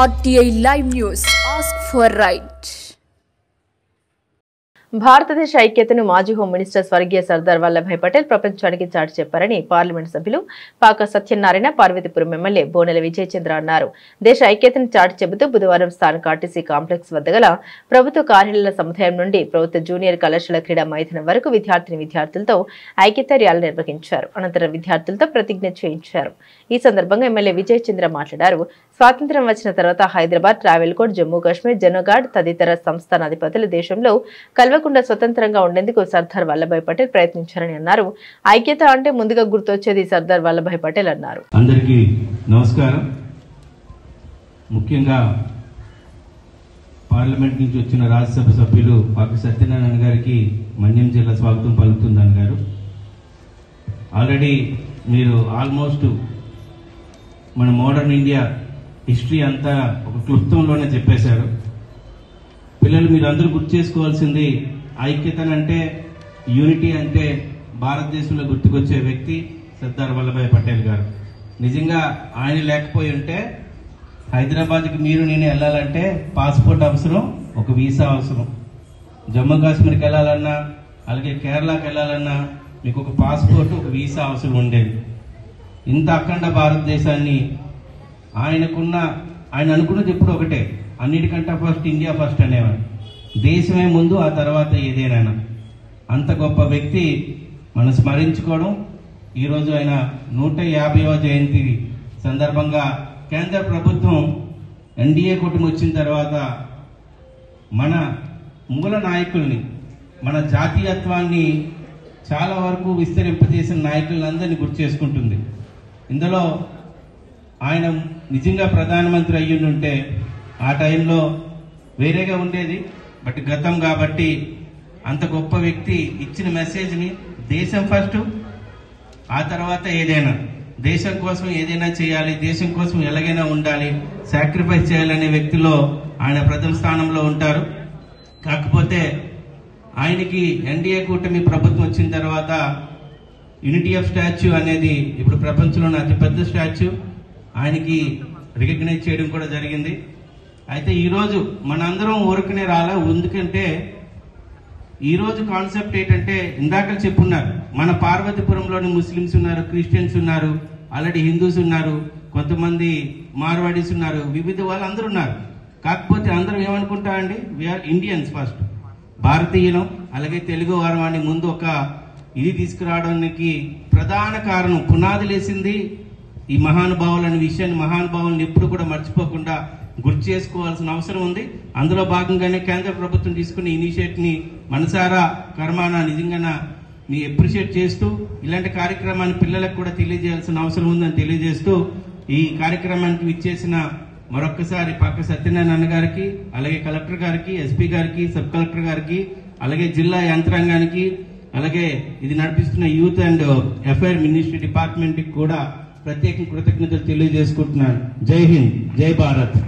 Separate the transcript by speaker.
Speaker 1: RTI Live News. Ask for right.
Speaker 2: భారతదేశ ఐక్యతను మాజీ హోం మినిస్టర్ స్వర్గీయ సర్దార్ వల్లభాయ్ పటేల్ ప్రపంచానికి చాటి చెప్పారని పార్లమెంట్ సభ్యులు పాక సత్యనారాయణ పార్వతీపురం ఎమ్మెల్యే బోనెల విజయ్ చంద్ర అన్నారు. దేశ ఐక్యతను చాటి చెబుతూ బుధవారం స్థానిక ఆర్టీసీ కాంప్లెక్స్ వద్ద గల ప్రభుత్వ కార్యాలయాల సముదాయం నుండి ప్రభుత్వ జూనియర్ కళాశాల క్రీడా మైదానం వరకు విద్యార్థులతో ఐక్యత ర్యాలీ నిర్వహించారు. అనంతరం విద్యార్థులతో ప్రతిజ్ఞ చేయించారు. ఈ సందర్భంగా ఎమ్మెల్యే విజయ్ చంద్ర మాట్లాడారు. స్వాతంత్ర్యం వచ్చిన తర్వాత హైదరాబాద్, ట్రావెల్కోట్, జమ్మూ కాశ్మీర్, జనగాడ్ తదితర సంస్థానాధిపతులు దేశంలో కల్వకుండా స్వతంత్రంగా ఉండేందుకు సర్దార్ వల్లభాయ్ పటేల్ ప్రయత్నించారని అన్నారు. ఐక్యత అంటే ముందుగా గుర్తొచ్చేది సర్దార్ వల్లభాయ్ పటేల్ అన్నారు.
Speaker 3: అందరికీ నమస్కారం. ముఖ్యంగా పార్లమెంట్ నుంచి వచ్చిన రాజ్యసభ సభ్యులు పాక సత్యనారాయణ గారికి మన్యం జిల్లా స్వాగతం పలుకుతుందని గారు. ఆల్రెడీ మీరు ఆల్మోస్ట్ మన మోడర్న్ ఇండియా హిస్టరీ అంతా ఒక క్లుప్తంలోనే చెప్పేశారు. పిల్లలు మీరు అందరూ గుర్తు చేసుకోవాల్సింది ఐక్యతనంటే, యూనిటీ అంటే భారతదేశంలో గుర్తుకొచ్చే వ్యక్తి సర్దార్ వల్లభాయ్ పటేల్ గారు. నిజంగా ఆయన లేకపోయి ఉంటే హైదరాబాద్కి మీరు నేను వెళ్ళాలంటే పాస్పోర్ట్ అవసరం, ఒక వీసా అవసరం. జమ్మూ కాశ్మీర్కి వెళ్ళాలన్నా, అలాగే కేరళకి వెళ్ళాలన్నా మీకు ఒక పాస్పోర్ట్, ఒక వీసా అవసరం ఉండేది. ఇంత అఖండ భారతదేశాన్ని ఆయన అనుకున్నది ఎప్పుడు ఒకటే, అన్నిటికంటే ఫస్ట్ ఇండియా ఫస్ట్ అనేవాడు. దేశమే ముందు, ఆ తర్వాత ఏదేనైనా. అంత గొప్ప వ్యక్తి మనం స్మరించుకోవడం, ఈరోజు ఆయన 150వ జయంతి సందర్భంగా కేంద్ర ప్రభుత్వం ఎన్డీఏ కూటమి వచ్చిన తర్వాత మన మూల నాయకుల్ని, మన జాతీయత్వాన్ని చాలా వరకు విస్తరింపజేసిన నాయకులందరినీ గుర్తు చేసుకుంటుంది. ఇందులో ఆయన నిజంగా ప్రధానమంత్రి అయ్యుంటే ఆ టైంలో వేరేగా ఉండేది. బట్ గతం కాబట్టి అంత గొప్ప వ్యక్తి ఇచ్చిన మెసేజ్ని దేశం ఫస్ట్, ఆ తర్వాత ఏదైనా, దేశం కోసం ఏదైనా చేయాలి, దేశం కోసం ఎలాగైనా ఉండాలి, సాక్రిఫైస్ చేయాలనే వ్యక్తిలో ఆయన ప్రథమ స్థానంలో ఉంటారు. కాకపోతే ఆయనకి ఎన్డీఏ కూటమి ప్రభుత్వం వచ్చిన తర్వాత యూనిటీ ఆఫ్ స్టాచ్యూ అనేది ఇప్పుడు ప్రపంచంలోనే అతిపెద్ద స్టాచ్యూ ఆయనకి రికగ్నైజ్ చేయడం కూడా జరిగింది. అయితే ఈరోజు మనందరం ఊరికనే రాలా. ఎందుకంటే ఈరోజు కాన్సెప్ట్ ఏంటంటే, ఇందాక చెప్పున్నారు, మన పార్వతీపురంలోని ముస్లిమ్స్ ఉన్నారు, క్రిస్టియన్స్ ఉన్నారు, ఆల్రెడీ హిందూస్ ఉన్నారు, కొంతమంది మార్వాడీస్ ఉన్నారు, వివిధ వాళ్ళందరూ ఉన్నారు. కాకపోతే అందరూ ఏమనుకుంటారండి, వీఆర్ ఇండియన్స్ ఫస్ట్, భారతీయులం, అలాగే తెలుగు వారని ముందు ఒక ఇది తీసుకురావడానికి ప్రధాన కారణం, పునాదులేసింది ఈ మహానుభావులనే విషయాన్ని, మహానుభావులను ఎప్పుడు కూడా మర్చిపోకుండా గుర్తు చేసుకోవాల్సిన అవసరం ఉంది. అందులో భాగంగానే కేంద్ర ప్రభుత్వం తీసుకున్న ఇనిషియేటివ్ని మనసారా కర్మానా నిజంగా మీ అప్రిషియేట్ చేస్తూ, ఇలాంటి కార్యక్రమాన్ని పిల్లలకు కూడా తెలియజేయాల్సిన అవసరం ఉందని తెలియజేస్తూ, ఈ కార్యక్రమానికి విచ్చేసిన మరొక్కసారి పాక సత్యనారాయణ గారికి, అలాగే కలెక్టర్ గారికి, ఎస్పీ గారికి, సబ్ కలెక్టర్ గారికి, అలాగే జిల్లా యంత్రాంగానికి, అలాగే ఇది నడిపిస్తున్న యూత్ అండ్ ఎఫ్ఐఆర్ మినిస్ట్రీ డిపార్ట్మెంట్కి కూడా ప్రత్యేక కృతజ్ఞతలు తెలియజేసుకుంటున్నాను. జై హింద్, జై భారత్.